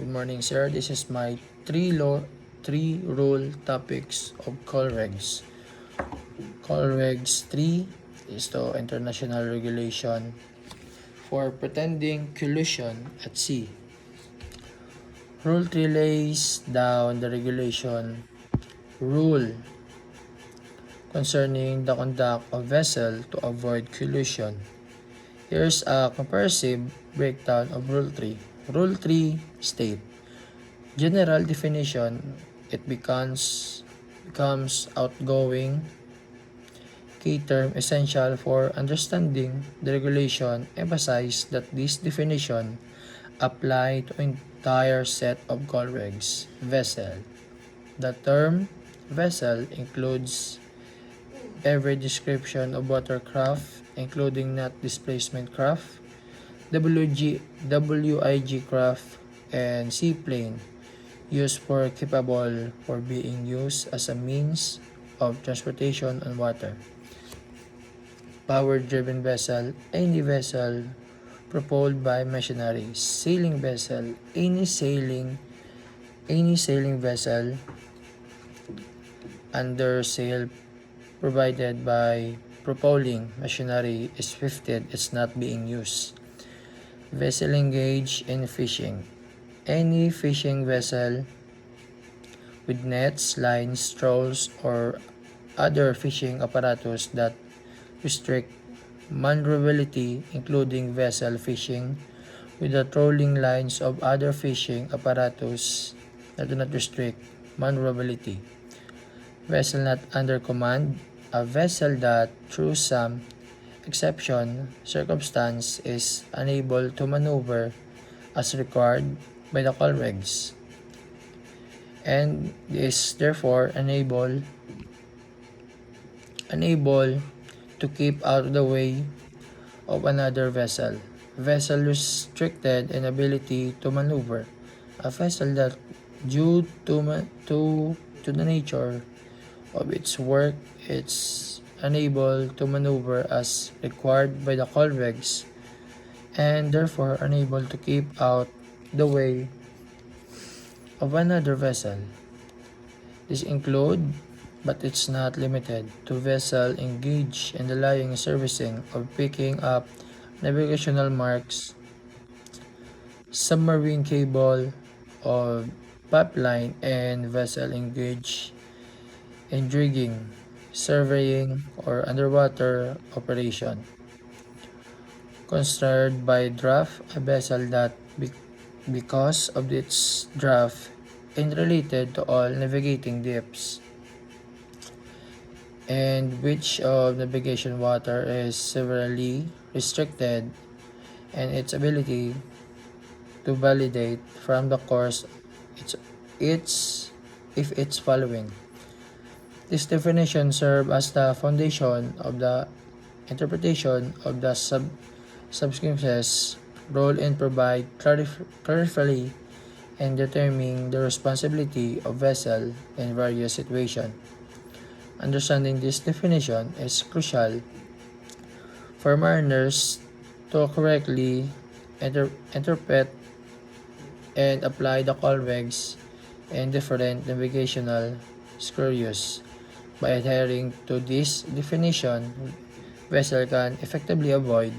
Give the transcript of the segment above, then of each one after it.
Good morning, sir. This is my three rule topics of COLREGs. COLREGs 3 is the international regulation for pretending collusion at sea. Rule 3 lays down the regulation rule concerning the conduct of vessel to avoid collusion. Here's a comprehensive breakdown of Rule 3. Rule 3 state, general definition, it becomes outgoing key term essential for understanding the regulation. Emphasize that this definition apply to entire set of COLREGs. Vessel. The term vessel includes every description of watercraft, including not displacement craft, WIG craft, and seaplane used for capable for being used as a means of transportation on water. Power-driven vessel, any vessel propelled by machinery. Sailing vessel, any sailing vessel under sail provided by propelling machinery is lifted, it's not being used. Vessel engaged in fishing. Any fishing vessel with nets, lines, trolls, or other fishing apparatus that restrict maneuverability, including vessel fishing with the trolling lines of other fishing apparatus that do not restrict maneuverability. Vessel not under command, a vessel that through some exception circumstance is unable to maneuver as required by the COLREGs and is therefore unable to keep out of the way of another vessel. Vessel restricted in ability to maneuver, a vessel that due to the nature of its work it's unable to maneuver as required by the COLREGs and therefore unable to keep out the way of another vessel. This include, but it's not limited to, vessel engaged in the laying and servicing of picking up navigational marks, submarine cable or pipeline, and vessel engaged in dredging, surveying, or underwater operation. Concerned by draft, a vessel that because of its draft and related to all navigating depths and which of navigation water is severely restricted and its ability to validate from the course if it's following. This definition serves as the foundation of the interpretation of the subscriptions role and provide clarify and determining the responsibility of vessel in various situations. Understanding this definition is crucial for mariners to correctly interpret and apply the COLREGs in different navigational scenarios. By adhering to this definition, vessel can effectively avoid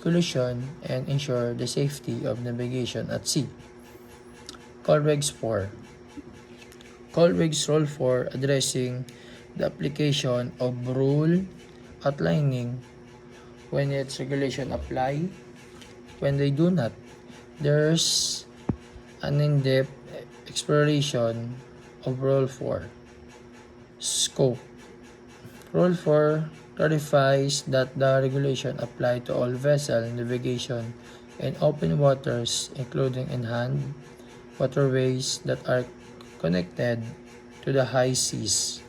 collision and ensure the safety of navigation at sea. COLREGs 4. COLREGs Rule 4 addressing the application of rule outlining when its regulation apply, when they do not. There's an in-depth exploration of Rule 4. Scope. Rule 4 clarifies that the regulation apply to all vessel navigation in open waters, including inland waterways that are connected to the high seas,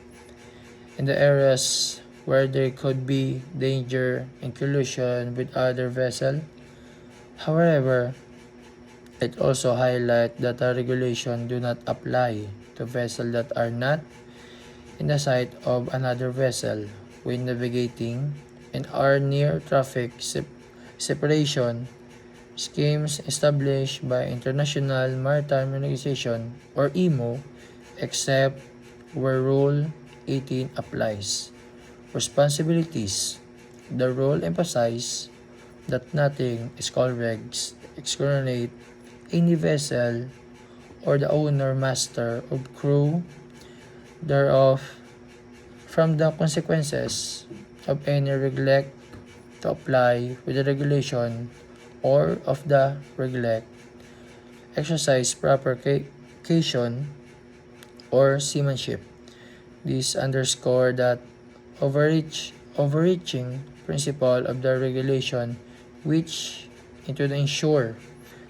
in the areas where there could be danger and collision with other vessels. However, it also highlights that the regulation do not apply to vessels that are not in the sight of another vessel when navigating and are near traffic separation schemes established by International Maritime Organization or IMO, except where Rule 18 applies. Responsibilities. The rule emphasizes that nothing is called regs exonerate any vessel or the owner master of crew thereof from the consequences of any neglect to apply with the regulation or of the neglect exercise proper cation or seamanship. This underscore that overreaching principle of the regulation which into the ensure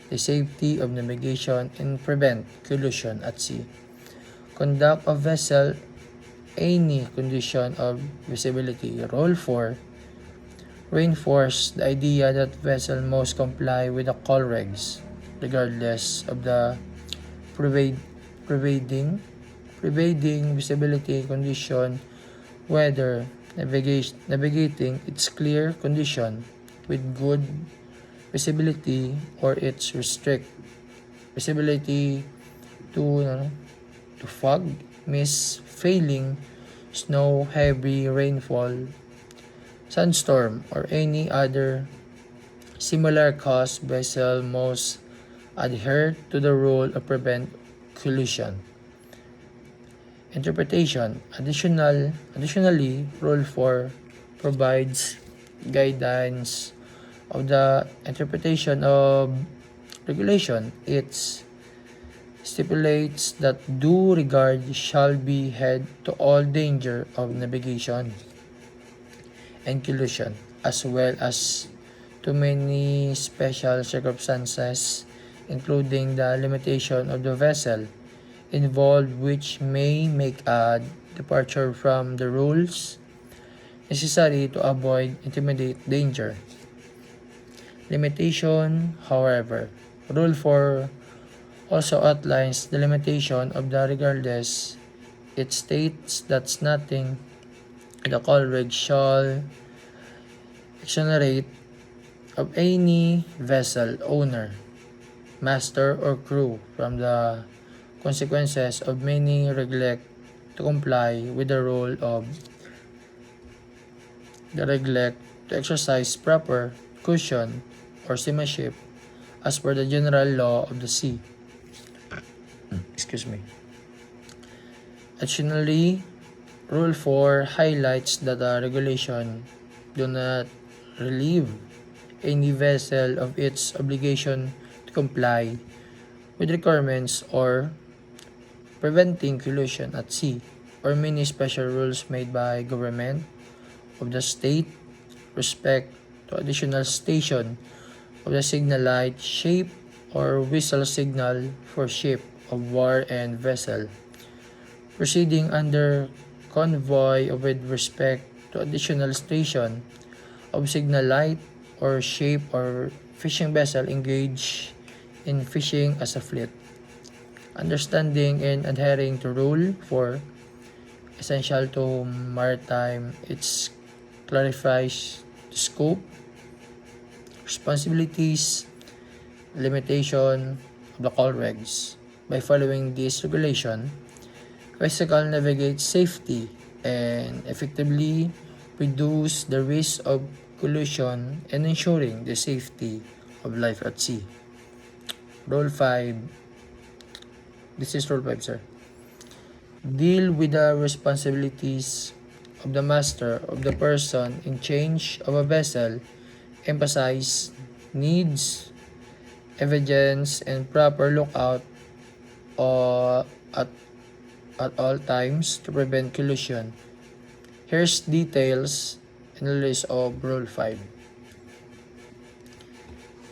the safety of navigation and prevent collision at sea. Conduct of vessel any condition of visibility. Rule 4 reinforce the idea that vessel must comply with the call regs regardless of the prevailing visibility condition, whether navigating its clear condition with good visibility or its restrict visibility to fog, mist, failing, snow, heavy rainfall, sandstorm, or any other similar cause. Vessel must adhere to the rule of prevent collision. Interpretation. Additionally, Rule 4 provides guidance of the interpretation of regulation. It stipulates that due regard shall be had to all danger of navigation and collision, as well as to many special circumstances, including the limitation of the vessel involved, which may make a departure from the rules necessary to avoid immediate danger. Limitation, however. Rule 4 also outlines the limitation of the regardless. It states that nothing in the call reg shall exonerate of any vessel owner, master, or crew from the consequences of many neglect to comply with the rule of the neglect to exercise proper caution or seamanship as per the general law of the sea. Excuse me. Additionally, Rule 4 highlights that the regulation do not relieve any vessel of its obligation to comply with requirements or preventing collision at sea, or many special rules made by government of the state respect to additional station of the signal light, shape, or whistle signal for ship of war and vessel proceeding under convoy with respect to additional station of signal light or shape or fishing vessel engaged in fishing as a fleet. Understanding and adhering to Rule 4 essential to maritime. It clarifies the scope, responsibilities, limitation of the call regs. By following this regulation, vessel navigates safety and effectively reduce the risk of collision and ensuring the safety of life at sea. Rule 5. This is Rule 5, sir. Deal with the responsibilities of the master of the person in charge of a vessel. Emphasize needs, evidence, and proper lookout at all times to prevent collision. Here's details analysis of Rule 5.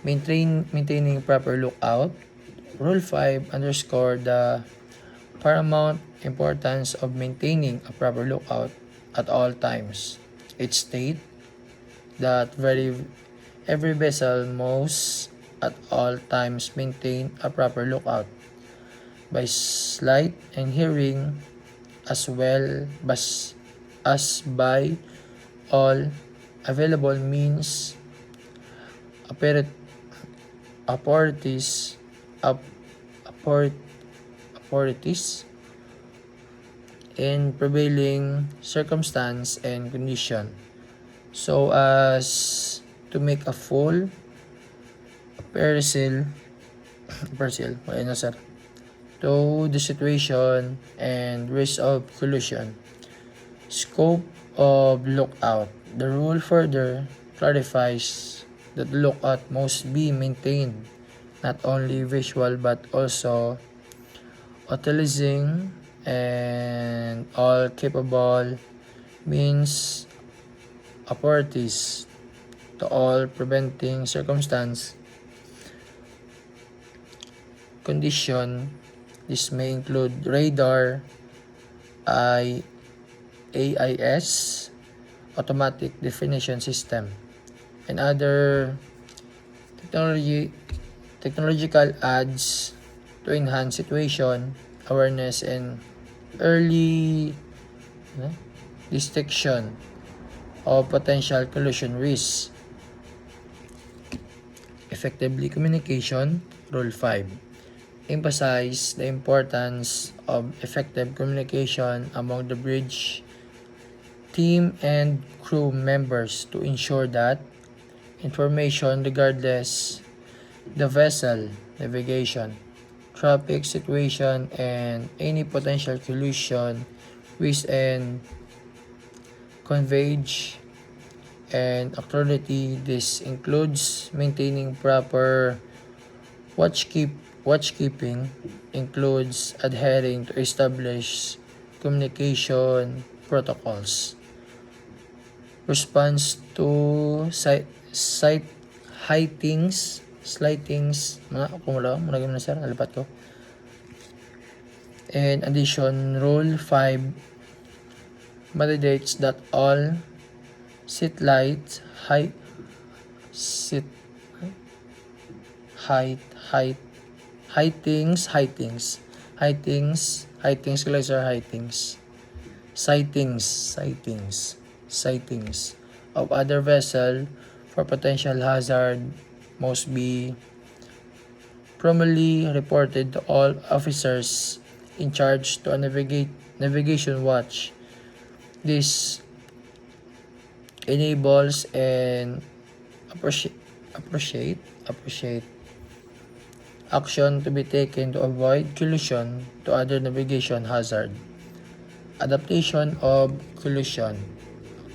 Maintaining proper lookout. Rule 5 underscore the paramount importance of maintaining a proper lookout at all times. It states that every vessel must at all times maintain a proper lookout by sight and hearing, as well as by all available means authorities, authorities in prevailing circumstance and condition, so as to make a full appraisal to the situation and risk of collusion. Scope of lookout. The rule further clarifies that the lookout must be maintained not only visual but also utilizing and all capable means authorities to all preventing circumstance condition. This may include radar, AIS, automatic definition system, and other technological aids to enhance situation awareness and early detection of potential collusion risks. Effectively communication. Rule 5. Emphasize the importance of effective communication among the bridge team and crew members to ensure that information regardless the vessel navigation, traffic situation, and any potential collision risk and conveyed and authority. This includes maintaining proper watchkeeping, includes adhering to established communication protocols, response to slightings, kung wala, malagay mo na sir, nalipat ko. In addition, Rule 5 mandates that all heightings of other vessel for potential hazard must be promptly reported to all officers in charge to a navigation watch. This enables and appreciate action to be taken to avoid collision to other navigation hazard. Adaptation of collision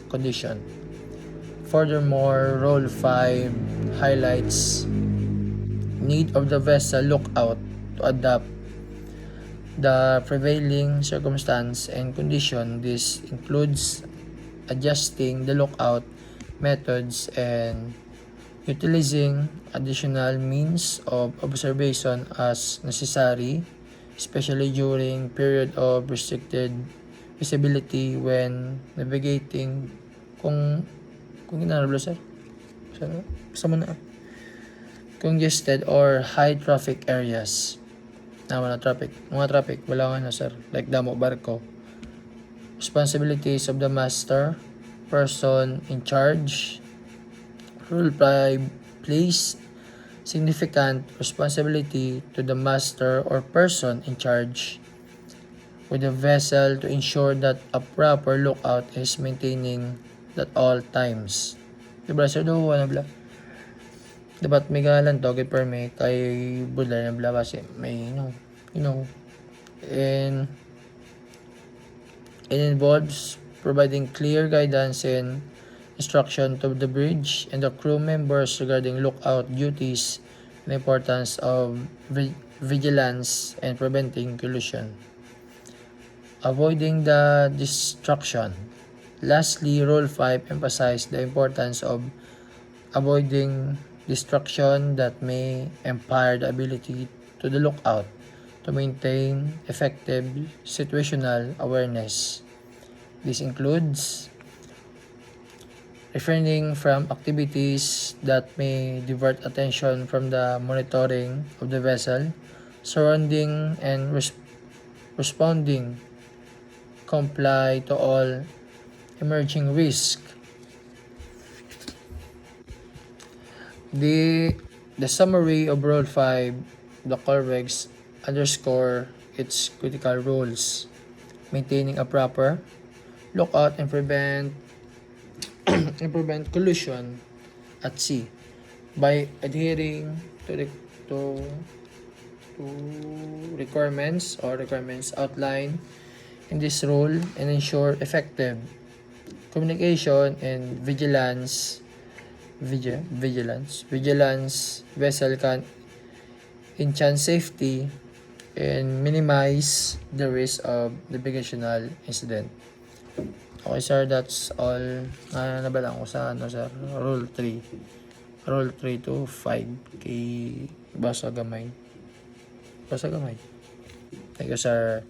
condition. Furthermore, Rule 5 highlights need of the vessel lookout to adapt the prevailing circumstance and condition. This includes adjusting the lookout methods and utilizing additional means of observation as necessary, especially during period of restricted visibility when navigating kung ginarablo sir. Congested or high traffic areas. Mga traffic, wala nga na sir, like damo barko. Responsibilities of the master, person in charge. Rule 5 place significant responsibility to the master or person in charge with the vessel to ensure that a proper lookout is maintaining at all times. Diba sir, do na bla? Dapat may galan to, get permit kay budla na bla kasi may and it involves providing clear guidance and instruction to the bridge and the crew members regarding lookout duties and the importance of vigilance and preventing collision. Avoiding the distraction. Lastly, Rule 5 emphasizes the importance of avoiding distraction that may impair the ability to the lookout to maintain effective situational awareness. This includes refraining from activities that may divert attention from the monitoring of the vessel, surrounding and responding, comply to all emerging risk. The The summary of Rule 5, the call regs underscore its critical rules. Maintaining a proper lookout and prevent collusion at sea by adhering to to requirements outlined in this rule and ensure effective communication and vigilance vessel can enhance safety and minimize the risk of navigational incident. Okay sir, that's all na nabalaan ko sa sir, rule 3 to 5 kay Basa Gamay. Thank you sir.